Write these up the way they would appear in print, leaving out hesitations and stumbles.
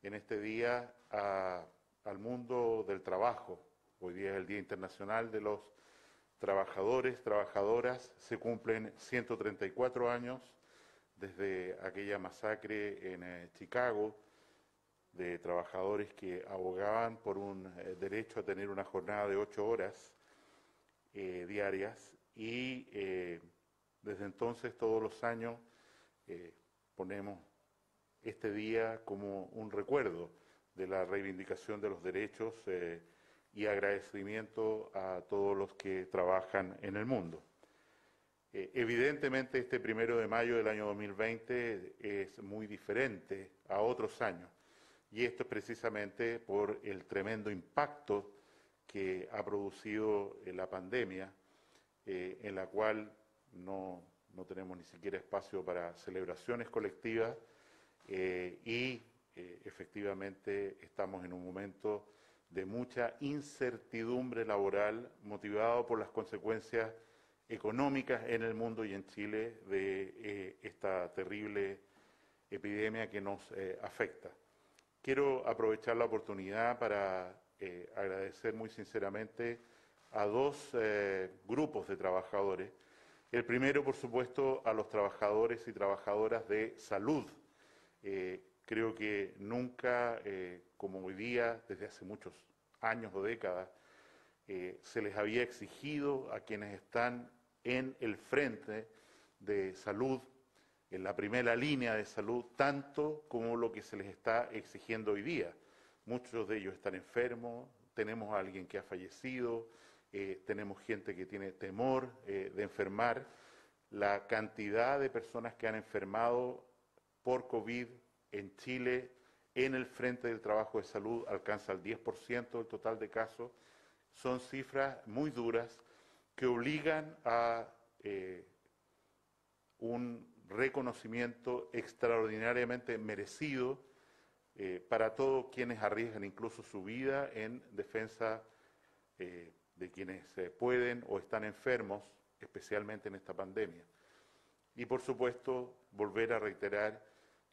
en este día al mundo del trabajo. Hoy día es el Día Internacional de los Trabajadores, Trabajadoras. Se cumplen 134 años desde aquella masacre en Chicago de trabajadores que abogaban por un derecho a tener una jornada de 8 horas diarias y desde entonces todos los años ponemos este día como un recuerdo de la reivindicación de los derechos y agradecimiento a todos los que trabajan en el mundo. Evidentemente este 1 de mayo del año 2020 es muy diferente a otros años y esto es precisamente por el tremendo impacto que ha producido la pandemia, en la cual no tenemos ni siquiera espacio para celebraciones colectivas y efectivamente estamos en un momento de mucha incertidumbre laboral motivado por las consecuencias económicas en el mundo y en Chile de esta terrible epidemia que nos afecta. Quiero aprovechar la oportunidad para agradecer muy sinceramente a dos grupos de trabajadores. El primero, por supuesto, a los trabajadores y trabajadoras de salud. Creo que nunca, como hoy día, desde hace muchos años o décadas, se les había exigido a quienes están en el frente de salud, en la primera línea de salud, tanto como lo que se les está exigiendo hoy día. Muchos de ellos están enfermos, tenemos a alguien que ha fallecido, tenemos gente que tiene temor de enfermar. La cantidad de personas que han enfermado por COVID en Chile, en el frente del trabajo de salud, alcanza el 10% del total de casos. Son cifras muy duras que obligan a un reconocimiento extraordinariamente merecido para todos quienes arriesgan incluso su vida en defensa de quienes pueden o están enfermos, especialmente en esta pandemia. Y por supuesto, volver a reiterar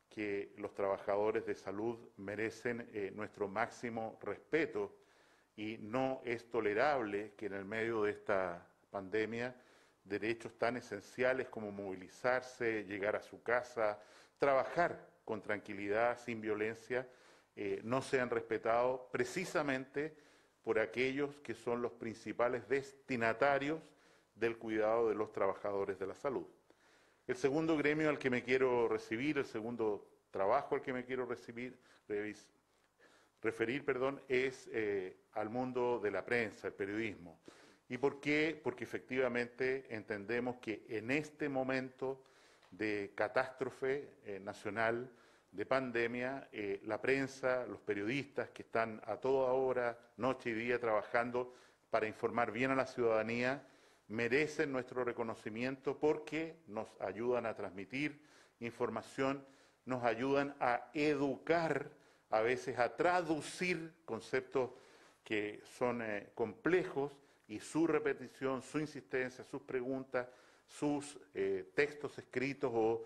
que los trabajadores de salud merecen nuestro máximo respeto y no es tolerable que en el medio de esta pandemia derechos tan esenciales como movilizarse, llegar a su casa, trabajar con tranquilidad, sin violencia, no sean respetados precisamente por aquellos que son los principales destinatarios del cuidado de los trabajadores de la salud. El segundo gremio al que me quiero recibir, el segundo trabajo al que me quiero referir, es al mundo de la prensa, el periodismo. ¿Y por qué? Porque efectivamente entendemos que en este momento de catástrofe nacional, de pandemia, la prensa, los periodistas que están a toda hora, noche y día, trabajando para informar bien a la ciudadanía, merecen nuestro reconocimiento porque nos ayudan a transmitir información, nos ayudan a educar, a veces a traducir conceptos que son complejos y su repetición, su insistencia, sus preguntas, sus textos escritos o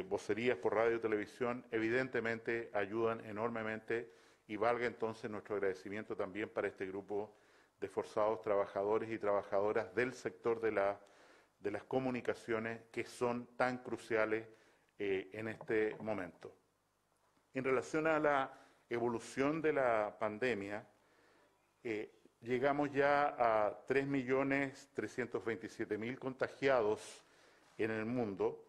vocerías por radio y televisión, evidentemente ayudan enormemente y valga entonces nuestro agradecimiento también para este grupo de esforzados trabajadores y trabajadoras del sector de las comunicaciones que son tan cruciales en este momento. En relación a la evolución de la pandemia, llegamos ya a 3.327.000 contagiados en el mundo,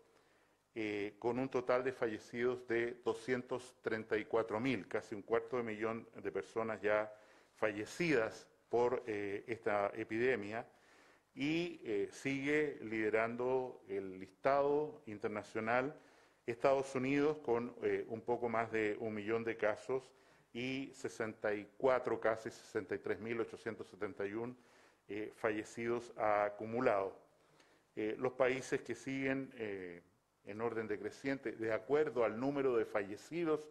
con un total de fallecidos de 234.000, casi 250.000 de personas ya fallecidas por esta epidemia, y sigue liderando el listado internacional Estados Unidos con un poco más de 1 millón de casos y 64, casi 63.871 fallecidos acumulados. Los países que siguen en orden decreciente, de acuerdo al número de fallecidos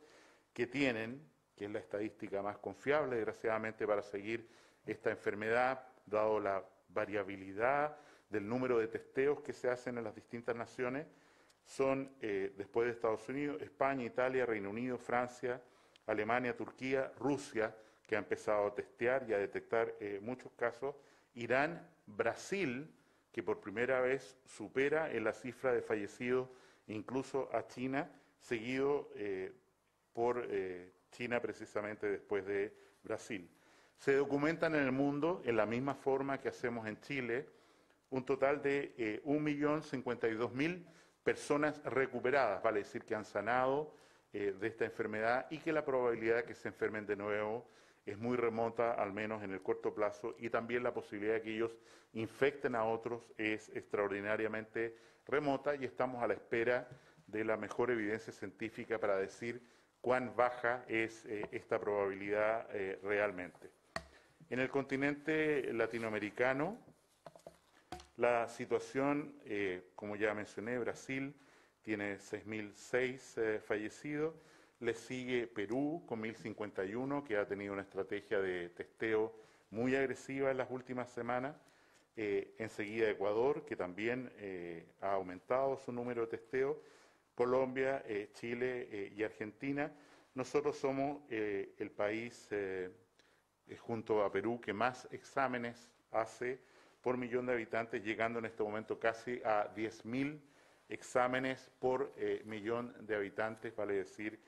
que tienen, que es la estadística más confiable, desgraciadamente, para seguir esta enfermedad, dado la variabilidad del número de testeos que se hacen en las distintas naciones, son, después de Estados Unidos, España, Italia, Reino Unido, Francia, Alemania, Turquía, Rusia, que ha empezado a testear y a detectar muchos casos, Irán, Brasil, que por primera vez supera en la cifra de fallecidos incluso a China, seguido por China precisamente después de Brasil. Se documentan en el mundo, en la misma forma que hacemos en Chile, un total de 1.052.000 personas recuperadas, vale decir que han sanado de esta enfermedad y que la probabilidad de que se enfermen de nuevo es muy remota, al menos en el corto plazo, y también la posibilidad de que ellos infecten a otros es extraordinariamente remota, y estamos a la espera de la mejor evidencia científica para decir cuán baja es esta probabilidad realmente. En el continente latinoamericano, la situación, como ya mencioné, Brasil tiene 6.006 fallecidos, le sigue Perú con 1.051, que ha tenido una estrategia de testeo muy agresiva en las últimas semanas. Enseguida Ecuador, que también ha aumentado su número de testeos. Colombia, Chile y Argentina. Nosotros somos el país, junto a Perú, que más exámenes hace por millón de habitantes, llegando en este momento casi a 10.000 exámenes por millón de habitantes, vale decir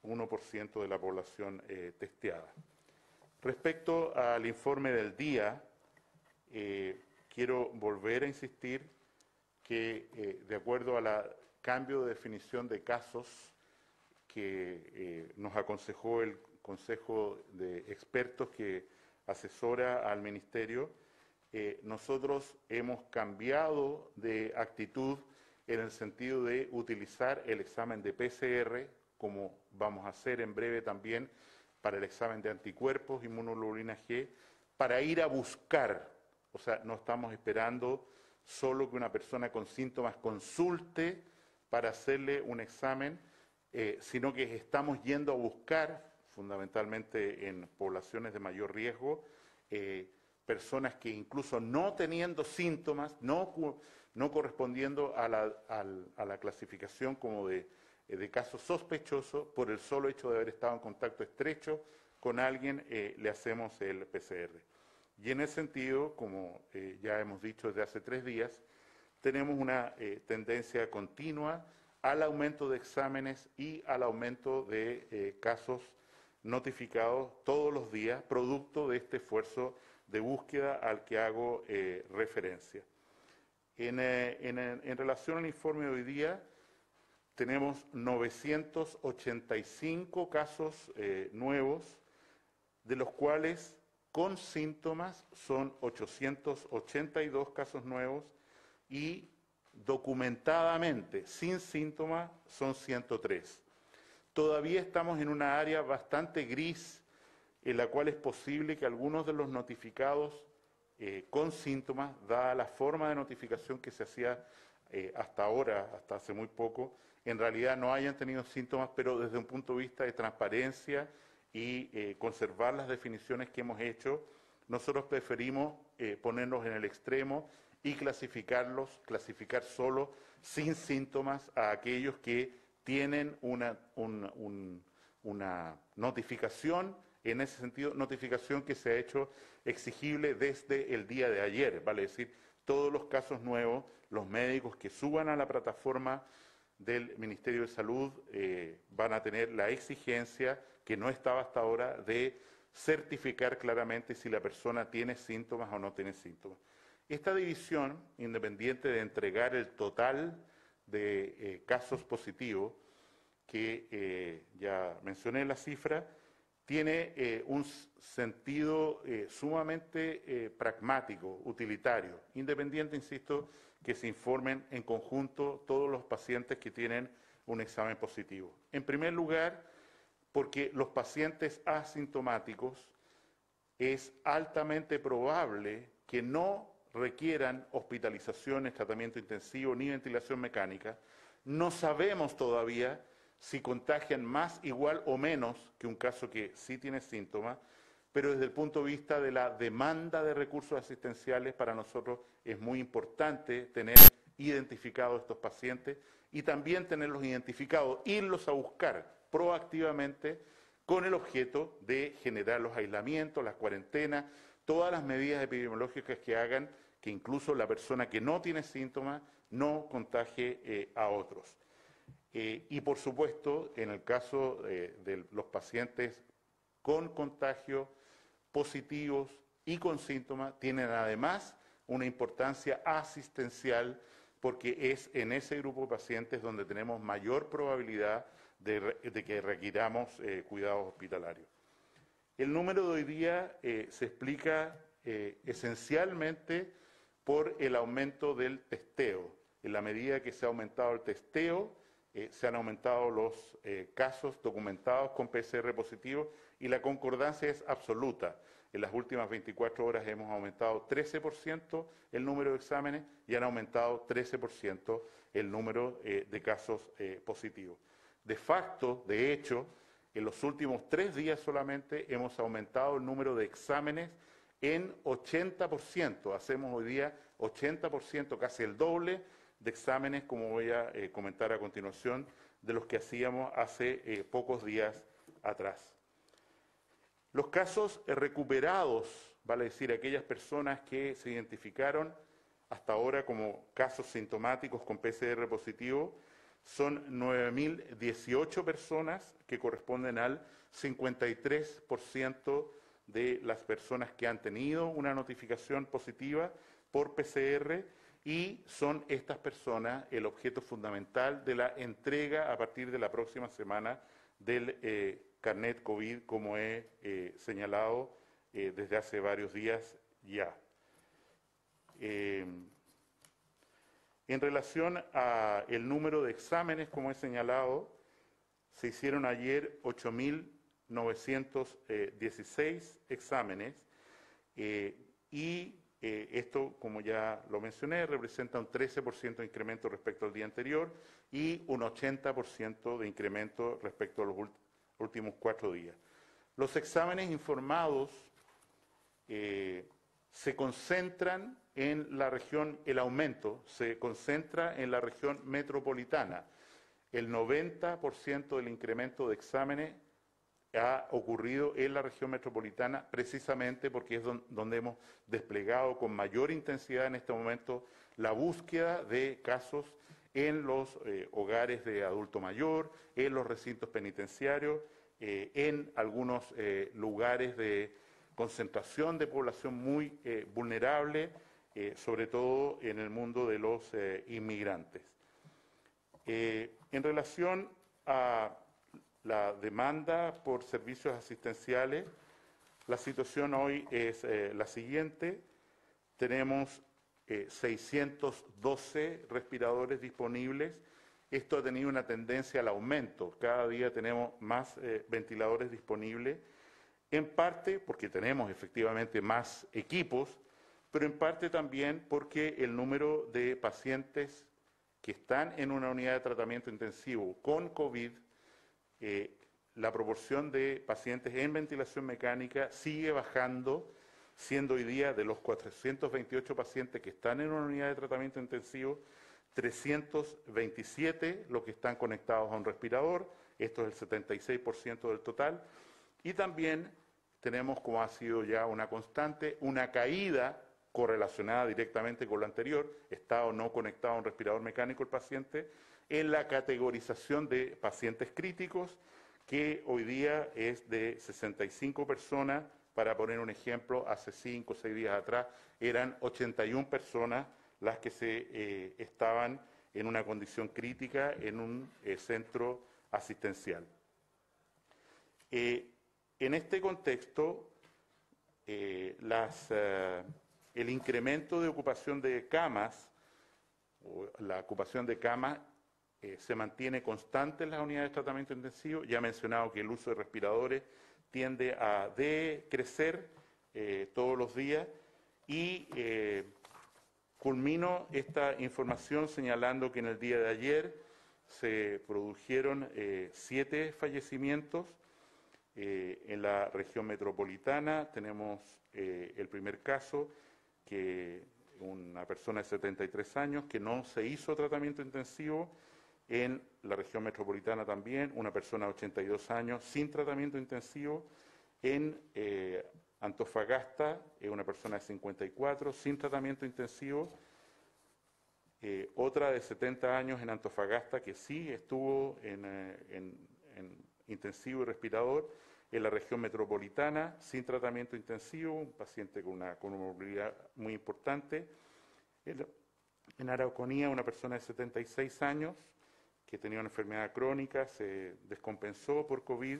1% de la población testeada. Respecto al informe del día, quiero volver a insistir que de acuerdo al cambio de definición de casos que nos aconsejó el Consejo de Expertos que asesora al Ministerio, nosotros hemos cambiado de actitud en el sentido de utilizar el examen de PCR, como vamos a hacer en breve también para el examen de anticuerpos, inmunoglobulina G, para ir a buscar, o sea, no estamos esperando solo que una persona con síntomas consulte para hacerle un examen, sino que estamos yendo a buscar, fundamentalmente en poblaciones de mayor riesgo, personas que incluso no teniendo síntomas, no correspondiendo a la clasificación como de caso sospechoso, por el solo hecho de haber estado en contacto estrecho con alguien, le hacemos el PCR. Y en ese sentido, como ya hemos dicho desde hace 3 días, tenemos una tendencia continua al aumento de exámenes y al aumento de casos notificados todos los días, producto de este esfuerzo de búsqueda al que hago referencia. En relación al informe de hoy día, tenemos 985 casos nuevos, de los cuales con síntomas son 882 casos nuevos y documentadamente sin síntomas son 103. Todavía estamos en una área bastante gris en la cual es posible que algunos de los notificados con síntomas, dada la forma de notificación que se hacía hasta ahora, hasta hace muy poco, en realidad no hayan tenido síntomas, pero desde un punto de vista de transparencia y conservar las definiciones que hemos hecho, nosotros preferimos ponernos en el extremo y clasificar solo sin síntomas a aquellos que tienen una notificación, en ese sentido, notificación que se ha hecho exigible desde el día de ayer, vale decir, todos los casos nuevos, los médicos que suban a la plataforma del Ministerio de Salud van a tener la exigencia, que no estaba hasta ahora, de certificar claramente si la persona tiene síntomas o no tiene síntomas. Esta división, independiente de entregar el total de casos positivos, que ya mencioné la cifra, tiene un sentido sumamente pragmático, utilitario, independiente, insisto, que se informen en conjunto todos los pacientes que tienen un examen positivo. En primer lugar, porque los pacientes asintomáticos es altamente probable que no requieran hospitalizaciones, tratamiento intensivo ni ventilación mecánica. No sabemos todavía si contagian más, igual o menos que un caso que sí tiene síntomas, pero desde el punto de vista de la demanda de recursos asistenciales, para nosotros es muy importante tener identificados estos pacientes y también tenerlos identificados, irlos a buscar proactivamente con el objeto de generar los aislamientos, las cuarentenas, todas las medidas epidemiológicas que hagan que incluso la persona que no tiene síntomas no contagie a otros. Y por supuesto, en el caso de los pacientes con contagio, positivos y con síntomas, tienen además una importancia asistencial porque es en ese grupo de pacientes donde tenemos mayor probabilidad de que requiramos cuidados hospitalarios. El número de hoy día se explica esencialmente por el aumento del testeo. En la medida que se ha aumentado el testeo, se han aumentado los casos documentados con PCR positivo y la concordancia es absoluta. En las últimas 24 horas hemos aumentado 13% el número de exámenes y han aumentado 13% el número de casos positivos. De facto, de hecho, en los últimos 3 días solamente hemos aumentado el número de exámenes en 80%. Hacemos hoy día 80%, casi el doble de exámenes, como voy a comentar a continuación, de los que hacíamos hace pocos días atrás. Los casos recuperados, vale decir, aquellas personas que se identificaron hasta ahora como casos sintomáticos con PCR positivo, son 9.018 personas, que corresponden al 53% de las personas que han tenido una notificación positiva por PCR, y son estas personas el objeto fundamental de la entrega a partir de la próxima semana del carnet COVID, como he señalado desde hace varios días ya. En relación al número de exámenes, como he señalado, se hicieron ayer 8.916 exámenes y esto, como ya lo mencioné, representa un 13% de incremento respecto al día anterior y un 80% de incremento respecto a los últimos 4 días. Los exámenes informados se concentran en la región, el aumento se concentra en la región metropolitana. El 90% del incremento de exámenes ha ocurrido en la región metropolitana, precisamente porque es donde hemos desplegado con mayor intensidad en este momento la búsqueda de casos en los hogares de adulto mayor, en los recintos penitenciarios, en algunos lugares de concentración de población muy vulnerable, sobre todo en el mundo de los inmigrantes. En relación a la demanda por servicios asistenciales, la situación hoy es la siguiente. Tenemos 612 respiradores disponibles. Esto ha tenido una tendencia al aumento. Cada día tenemos más ventiladores disponibles, en parte porque tenemos efectivamente más equipos, pero en parte también porque el número de pacientes que están en una unidad de tratamiento intensivo con COVID, la proporción de pacientes en ventilación mecánica sigue bajando, siendo hoy día de los 428 pacientes que están en una unidad de tratamiento intensivo, 327 los que están conectados a un respirador, esto es el 76% del total, y también tenemos, como ha sido ya una constante, una caída correlacionada directamente con lo anterior, está o no conectado a un respirador mecánico el paciente, en la categorización de pacientes críticos, que hoy día es de 65 personas, para poner un ejemplo, hace 5 o 6 días atrás eran 81 personas las que estaban en una condición crítica en un centro asistencial. En este contexto, el incremento de ocupación de camas, o la ocupación de camas, se mantiene constante en las unidades de tratamiento intensivo. Ya he mencionado que el uso de respiradores tiende a decrecer todos los días y culmino esta información señalando que en el día de ayer se produjeron 7 fallecimientos en la región metropolitana. Tenemos el primer caso, que una persona de 73 años que no se hizo tratamiento intensivo, En la región metropolitana también, una persona de 82 años sin tratamiento intensivo. En Antofagasta, una persona de 54 sin tratamiento intensivo. Otra de 70 años en Antofagasta que sí estuvo en intensivo y respirador. En la región metropolitana, sin tratamiento intensivo, un paciente con una comorbilidad muy importante. En Araucanía, una persona de 76 años que tenía una enfermedad crónica, se descompensó por COVID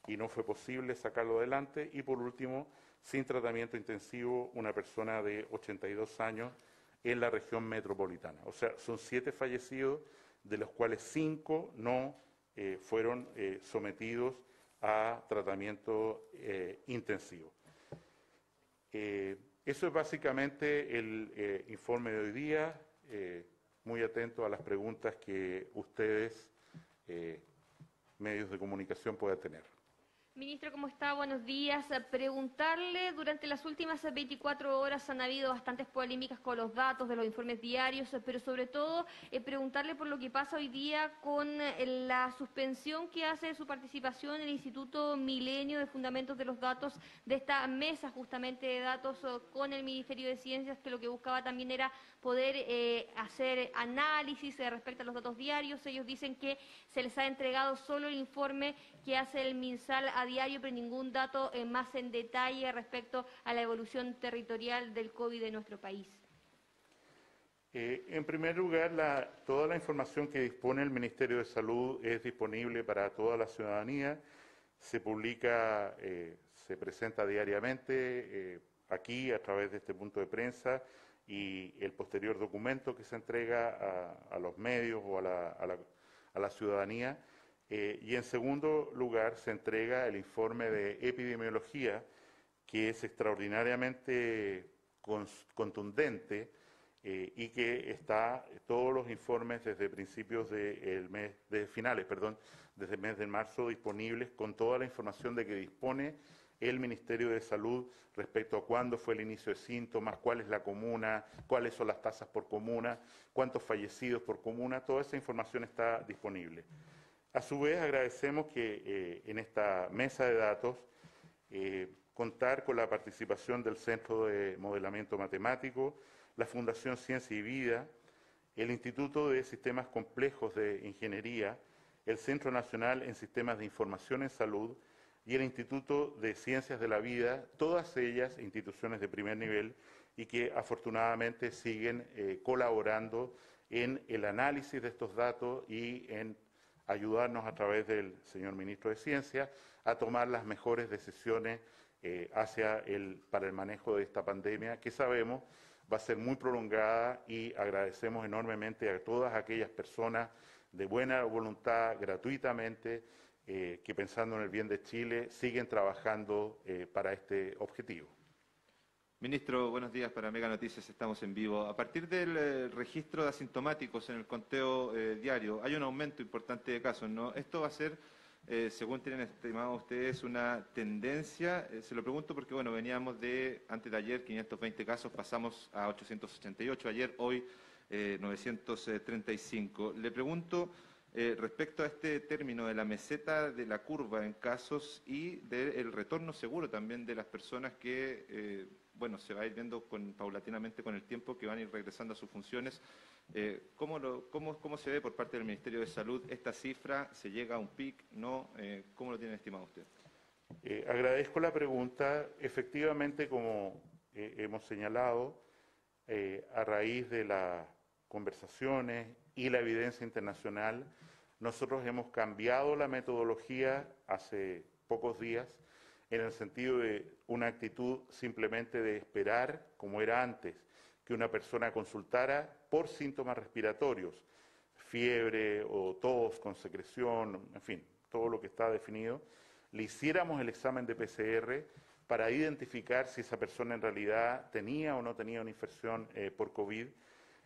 y no fue posible sacarlo adelante. Y por último, sin tratamiento intensivo, una persona de 82 años en la región metropolitana. O sea, son 7 fallecidos, de los cuales 5 no fueron sometidos a tratamiento intensivo. Eso es básicamente el informe de hoy día. Muy atento a las preguntas que ustedes, medios de comunicación, puedan tener. Ministro, ¿cómo está? Buenos días. Preguntarle, durante las últimas 24 horas han habido bastantes polémicas con los datos de los informes diarios, pero sobre todo preguntarle por lo que pasa hoy día con la suspensión que hace de su participación en el Instituto Milenio de Fundamentos de los Datos, de esta mesa justamente de datos con el Ministerio de Ciencias, que lo que buscaba también era poder hacer análisis respecto a los datos diarios. Ellos dicen que se les ha entregado solo el informe que hace el MinSal a diario, pero ningún dato más en detalle respecto a la evolución territorial del COVID en nuestro país. En primer lugar, toda la información que dispone el Ministerio de Salud es disponible para toda la ciudadanía. Se publica, se presenta diariamente aquí a través de este punto de prensa y el posterior documento que se entrega a los medios o a la ciudadanía. Y en segundo lugar, se entrega el informe de epidemiología, que es extraordinariamente contundente y que está todos los informes desde principios del mes, desde el mes de marzo disponibles con toda la información de que dispone el Ministerio de Salud respecto a cuándo fue el inicio de síntomas, cuál es la comuna, cuáles son las tasas por comuna, cuántos fallecidos por comuna, toda esa información está disponible. A su vez, agradecemos que en esta mesa de datos contar con la participación del Centro de Modelamiento Matemático, la Fundación Ciencia y Vida, el Instituto de Sistemas Complejos de Ingeniería, el Centro Nacional en Sistemas de Información en Salud y el Instituto de Ciencias de la Vida, todas ellas instituciones de primer nivel y que afortunadamente siguen colaborando en el análisis de estos datos y en ayudarnos a través del señor Ministro de Ciencia a tomar las mejores decisiones para el manejo de esta pandemia, que sabemos va a ser muy prolongada, y agradecemos enormemente a todas aquellas personas de buena voluntad, gratuitamente, que pensando en el bien de Chile, siguen trabajando para este objetivo. Ministro, buenos días. Para Mega Noticias estamos en vivo. A partir del registro de asintomáticos en el conteo diario, hay un aumento importante de casos, ¿no? Esto va a ser, según tienen estimado ustedes, una tendencia. Se lo pregunto porque, bueno, veníamos antes de ayer, 520 casos, pasamos a 888 ayer, hoy 935. Le pregunto respecto a este término de la meseta de la curva en casos y del retorno seguro también de las personas que bueno, se va a ir viendo paulatinamente con el tiempo, que van a ir regresando a sus funciones. ¿Cómo se ve por parte del Ministerio de Salud esta cifra? ¿Se llega a un pic? ¿No? ¿Cómo lo tiene estimado usted? Agradezco la pregunta. Efectivamente, como hemos señalado, a raíz de las conversaciones y la evidencia internacional, nosotros hemos cambiado la metodología hace pocos días, en el sentido de una actitud simplemente de esperar, como era antes, que una persona consultara por síntomas respiratorios, fiebre o tos con secreción, en fin, todo lo que está definido, le hiciéramos el examen de PCR para identificar si esa persona en realidad tenía o no tenía una infección por COVID.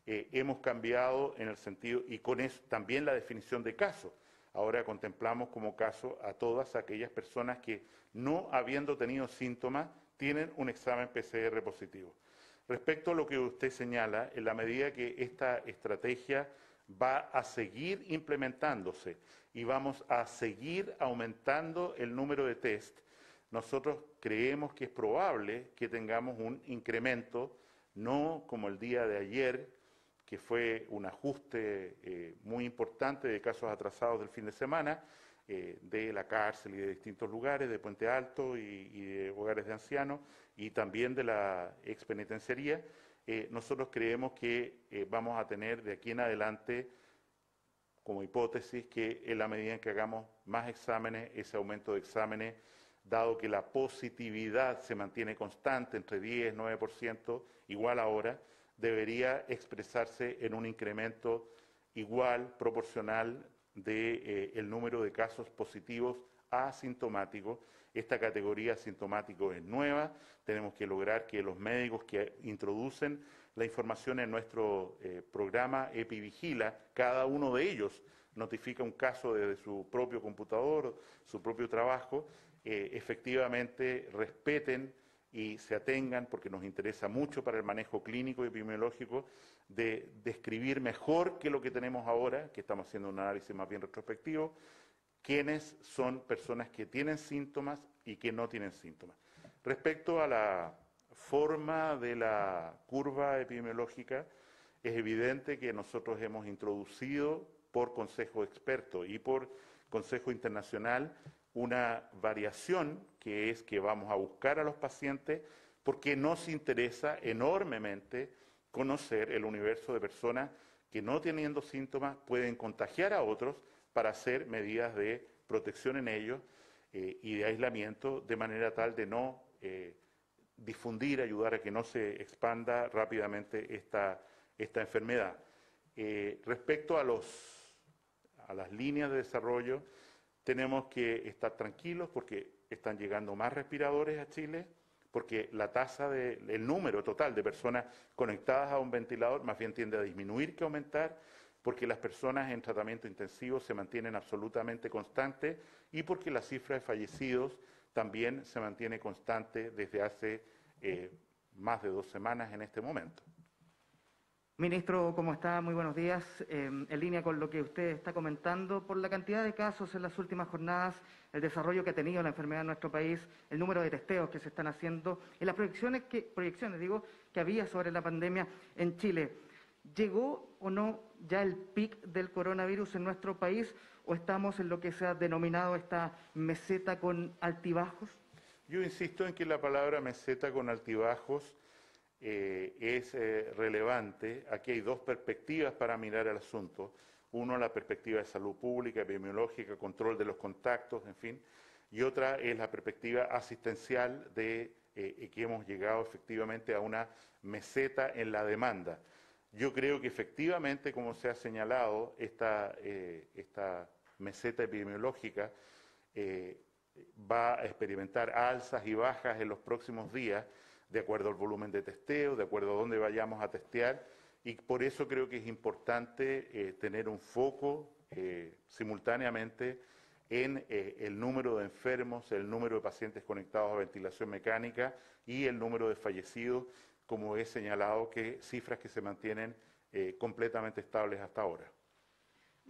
Hemos cambiado en el sentido, y con eso también la definición de caso. Ahora contemplamos como caso a todas aquellas personas que, no habiendo tenido síntomas, tienen un examen PCR positivo. Respecto a lo que usted señala, en la medida que esta estrategia va a seguir implementándose y vamos a seguir aumentando el número de test, nosotros creemos que es probable que tengamos un incremento, no como el día de ayer, que fue un ajuste muy importante de casos atrasados del fin de semana, de la cárcel y de distintos lugares, de Puente Alto y de hogares de ancianos, y también de la expenitenciaría. Nosotros creemos que vamos a tener de aquí en adelante, como hipótesis, que en la medida en que hagamos más exámenes, ese aumento de exámenes, dado que la positividad se mantiene constante entre 10 y 9%, igual ahora, debería expresarse en un incremento igual, proporcional, del número de casos positivos asintomáticos. Esta categoría asintomático es nueva, tenemos que lograr que los médicos que introducen la información en nuestro programa EpiVigila, cada uno de ellos notifica un caso desde su propio computador, su propio trabajo, efectivamente respeten y se atengan, porque nos interesa mucho para el manejo clínico y epidemiológico, de describir mejor que lo que tenemos ahora, que estamos haciendo un análisis más bien retrospectivo, quiénes son personas que tienen síntomas y que no tienen síntomas. Respecto a la forma de la curva epidemiológica, es evidente que nosotros hemos introducido por consejo experto y por consejo internacional una variación que es que vamos a buscar a los pacientes porque nos interesa enormemente conocer el universo de personas que no teniendo síntomas pueden contagiar a otros para hacer medidas de protección en ellos y de aislamiento de manera tal de no difundir, ayudar a que no se expanda rápidamente esta enfermedad. Respecto a las líneas de desarrollo, tenemos que estar tranquilos porque están llegando más respiradores a Chile, porque la tasa el número total de personas conectadas a un ventilador más bien tiende a disminuir que aumentar, porque las personas en tratamiento intensivo se mantienen absolutamente constantes y porque la cifra de fallecidos también se mantiene constante desde hace más de 2 semanas en este momento. Ministro, ¿cómo está? Muy buenos días. En línea con lo que usted está comentando, por la cantidad de casos en las últimas jornadas, el desarrollo que ha tenido la enfermedad en nuestro país, el número de testeos que se están haciendo y las proyecciones que había sobre la pandemia en Chile, ¿llegó o no ya el pic del coronavirus en nuestro país o estamos en lo que se ha denominado esta meseta con altibajos? Yo insisto en que la palabra meseta con altibajos es relevante. Aquí hay 2 perspectivas para mirar el asunto. Uno, la perspectiva de salud pública, epidemiológica, control de los contactos, en fin. Y otra es la perspectiva asistencial de que hemos llegado efectivamente a una meseta en la demanda. Yo creo que efectivamente, como se ha señalado, esta meseta epidemiológica va a experimentar alzas y bajas en los próximos días, de acuerdo al volumen de testeo, de acuerdo a dónde vayamos a testear, y por eso creo que es importante tener un foco simultáneamente en el número de enfermos, el número de pacientes conectados a ventilación mecánica y el número de fallecidos, como he señalado, que cifras que se mantienen completamente estables hasta ahora.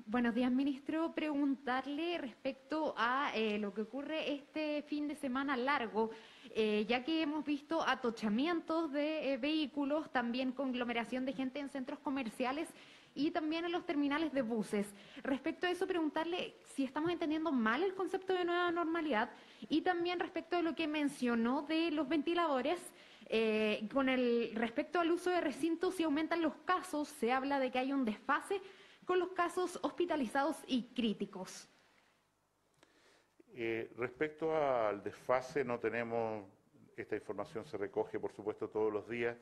Buenos días, ministro. Preguntarle respecto a lo que ocurre este fin de semana largo, ya que hemos visto atochamientos de vehículos, también conglomeración de gente en centros comerciales y también en los terminales de buses. Respecto a eso, preguntarle si estamos entendiendo mal el concepto de nueva normalidad y también respecto a lo que mencionó de los ventiladores. Respecto al uso de recintos, si aumentan los casos, se habla de que hay un desfase con los casos hospitalizados y críticos. Respecto al desfase, no tenemos, esta información se recoge por supuesto todos los días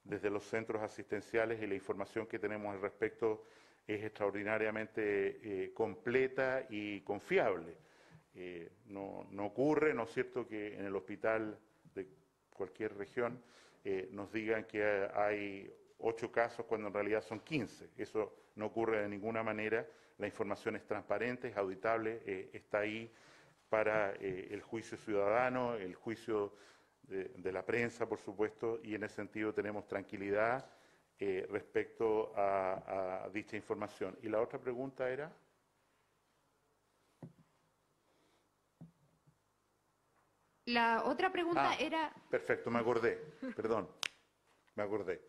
desde los centros asistenciales y la información que tenemos al respecto es extraordinariamente completa y confiable. No ocurre, ¿no es cierto?, que en el hospital de cualquier región nos digan que hay 8 casos cuando en realidad son 15. Eso no ocurre de ninguna manera. La información es transparente, es auditable, está ahí para el juicio ciudadano, el juicio de la prensa, por supuesto, y en ese sentido tenemos tranquilidad respecto a dicha información. Y la otra pregunta era... La otra pregunta era... Perfecto, me acordé, perdón, me acordé.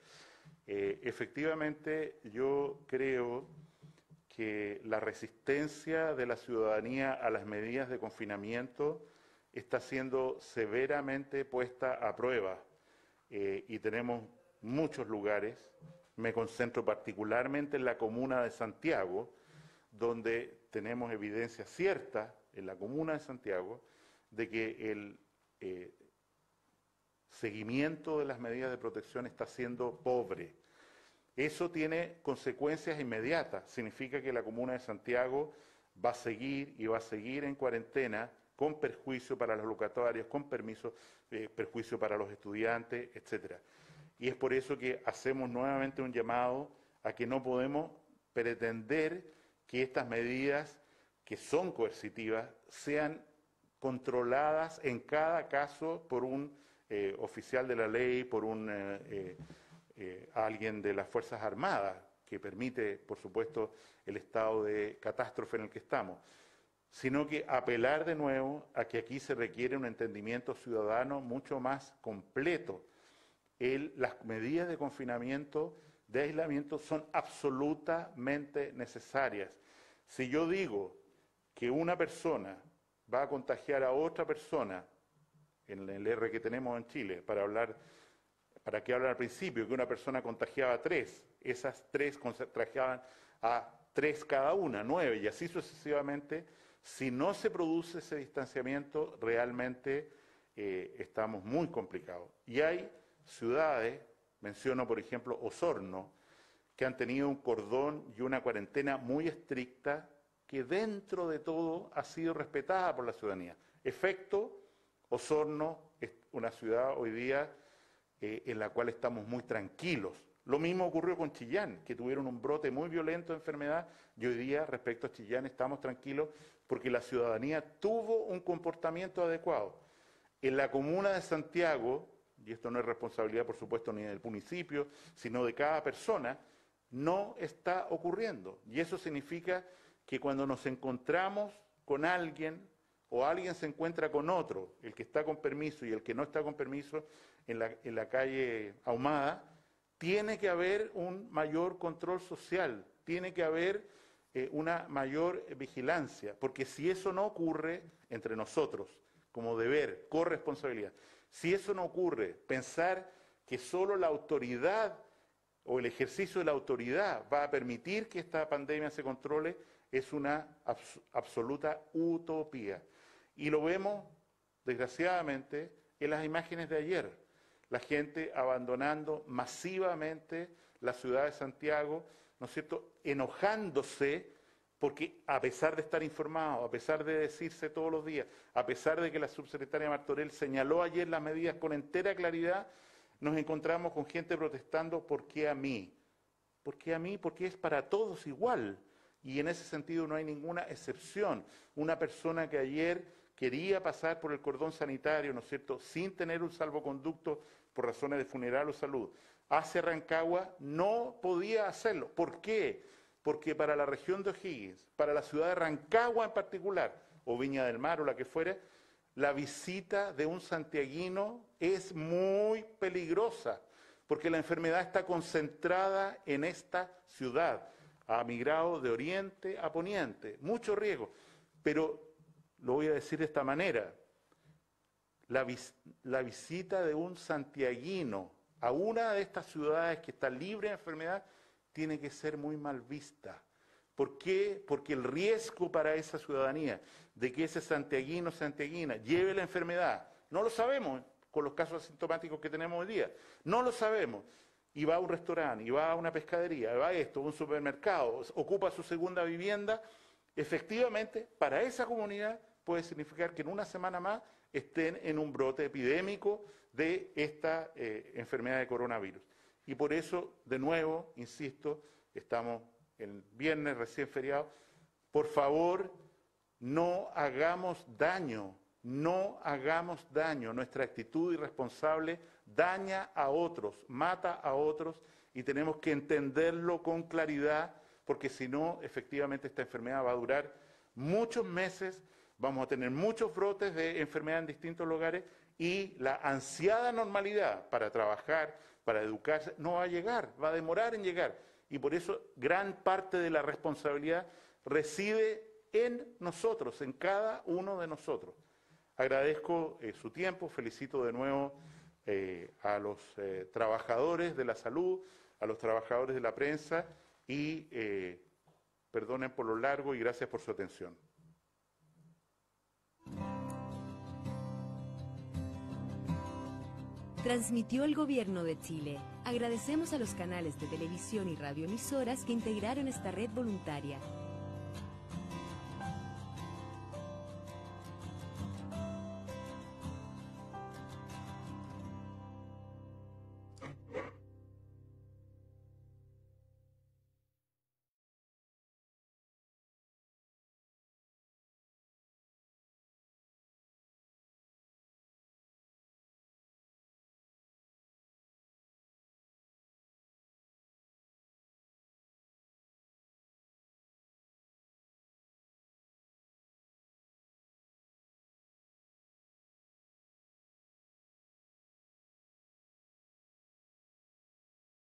Efectivamente, yo creo que la resistencia de la ciudadanía a las medidas de confinamiento está siendo severamente puesta a prueba y tenemos muchos lugares, me concentro particularmente en la comuna de Santiago, donde tenemos evidencia cierta en la comuna de Santiago de que el seguimiento de las medidas de protección está siendo pobre. Eso tiene consecuencias inmediatas. Significa que la comuna de Santiago va a seguir y va a seguir en cuarentena con perjuicio para los locatarios, con perjuicio para los estudiantes, etcétera. Y es por eso que hacemos nuevamente un llamado a que no podemos pretender que estas medidas, que son coercitivas, sean controladas en cada caso por un oficial de la ley, por alguien de las Fuerzas Armadas, que permite, por supuesto, el estado de catástrofe en el que estamos, sino que apelar de nuevo a que aquí se requiere un entendimiento ciudadano mucho más completo. Las medidas de confinamiento, de aislamiento, son absolutamente necesarias. Si yo digo que una persona va a contagiar a otra persona, en el R que tenemos en Chile, ¿para qué hablar al principio? Que una persona contagiaba a 3, esas 3 contagiaban a 3 cada una, 9, y así sucesivamente. Si no se produce ese distanciamiento, realmente estamos muy complicados. Y hay ciudades, menciono por ejemplo Osorno, que han tenido un cordón y una cuarentena muy estricta, que dentro de todo ha sido respetada por la ciudadanía. Efecto, Osorno es una ciudad hoy día en la cual estamos muy tranquilos. Lo mismo ocurrió con Chillán, que tuvieron un brote muy violento de enfermedad, y hoy día respecto a Chillán estamos tranquilos porque la ciudadanía tuvo un comportamiento adecuado. En la comuna de Santiago, y esto no es responsabilidad por supuesto ni del municipio, sino de cada persona, no está ocurriendo. Y eso significa que cuando nos encontramos con alguien o alguien se encuentra con otro, el que está con permiso y el que no está con permiso en la calle Ahumada, tiene que haber un mayor control social, tiene que haber una mayor vigilancia, porque si eso no ocurre entre nosotros, como deber, corresponsabilidad, si eso no ocurre, pensar que solo la autoridad o el ejercicio de la autoridad va a permitir que esta pandemia se controle, es una absoluta utopía. Y lo vemos, desgraciadamente, en las imágenes de ayer. La gente abandonando masivamente la ciudad de Santiago, ¿no es cierto?, enojándose porque a pesar de estar informado, a pesar de decirse todos los días, a pesar de que la subsecretaria Martorell señaló ayer las medidas con entera claridad, nos encontramos con gente protestando, ¿por qué a mí? ¿Por qué a mí? Porque es para todos igual. Y en ese sentido no hay ninguna excepción. Una persona que ayer quería pasar por el cordón sanitario, ¿no es cierto?, sin tener un salvoconducto por razones de funeral o salud, hacia Rancagua, no podía hacerlo. ¿Por qué? Porque para la región de O'Higgins, para la ciudad de Rancagua en particular, o Viña del Mar o la que fuera, la visita de un santiaguino es muy peligrosa, porque la enfermedad está concentrada en esta ciudad, ha migrado de oriente a poniente, mucho riesgo, pero lo voy a decir de esta manera, la visita de un santiaguino a una de estas ciudades que está libre de enfermedad tiene que ser muy mal vista. ¿Por qué? Porque el riesgo para esa ciudadanía de que ese santiaguino o santiaguina lleve la enfermedad, no lo sabemos con los casos asintomáticos que tenemos hoy día, no lo sabemos. Y va a un restaurante, y va a una pescadería, va a esto, a un supermercado, ocupa su segunda vivienda, efectivamente, para esa comunidad puede significar que en una semana más estén en un brote epidémico de esta enfermedad de coronavirus. Y por eso, de nuevo, insisto, estamos el viernes recién feriado, por favor, no hagamos daño, no hagamos daño. Nuestra actitud irresponsable daña a otros, mata a otros y tenemos que entenderlo con claridad, porque si no, efectivamente esta enfermedad va a durar muchos meses, vamos a tener muchos brotes de enfermedad en distintos lugares y la ansiada normalidad para trabajar, para educarse, no va a llegar, va a demorar en llegar. Y por eso gran parte de la responsabilidad reside en nosotros, en cada uno de nosotros. Agradezco su tiempo, felicito de nuevo a los trabajadores de la salud, a los trabajadores de la prensa y perdonen por lo largo y gracias por su atención. Transmitió el Gobierno de Chile. Agradecemos a los canales de televisión y radioemisoras que integraron esta red voluntaria.